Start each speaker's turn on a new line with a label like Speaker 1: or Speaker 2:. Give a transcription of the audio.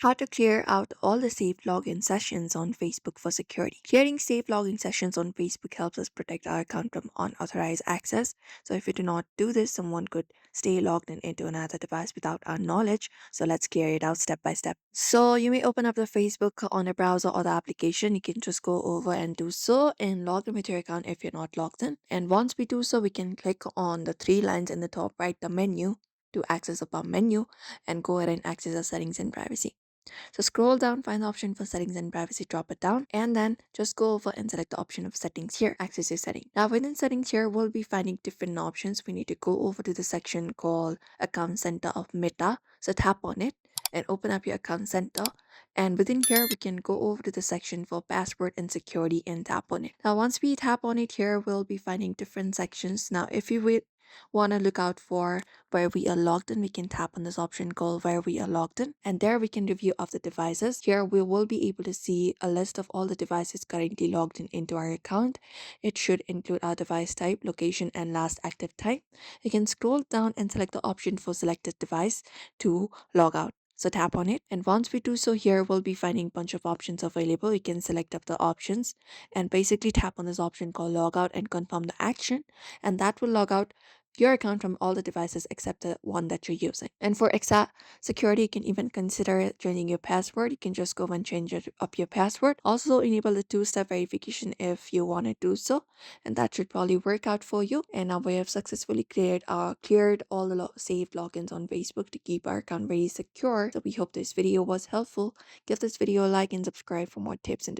Speaker 1: How to clear out all the saved login sessions on Facebook for security. Clearing saved login sessions on Facebook helps us protect our account from unauthorized access. So if you do not do this, someone could stay logged in into another device without our knowledge. So let's clear it out step by step. So you may open up the Facebook on a browser or the application. You can just go over and do so and log in with your account if you're not logged in. And once we do so, we can click on the three lines in the top right, the menu, to access up our menu and go ahead and access our settings and privacy. So scroll down, find the option for settings and privacy, drop it down, and then just go over and select the option of settings here, access your setting. Now within settings here, we'll be finding different options. We need to go over to the section called Account Center of Meta. So tap on it and open up your account center. And within here, we can go over to the section for password and security and tap on it. Now, once we tap on it here, we'll be finding different sections. Now, if you would want to look out for where we are logged in, we can tap on this option called where we are logged in, and there we can review of the devices. Here we will be able to see a list of all the devices currently logged in into our account. It should include our device type, location, and last active time. You can scroll down and select the option for selected device to log out. So tap on it, and once we do so, here we'll be finding a bunch of options available. You can select up the options and basically tap on this option called logout and confirm the action, and that will log out your account from all the devices except the one that you're using. And for extra security, you can even consider changing your password. You can just go and change up your password. Also enable the two-step verification if you want to do so, and that should probably work out for you. And now we have successfully cleared all the saved logins on Facebook to keep our account very secure. So we hope this video was helpful. Give this video a like and subscribe for more tips and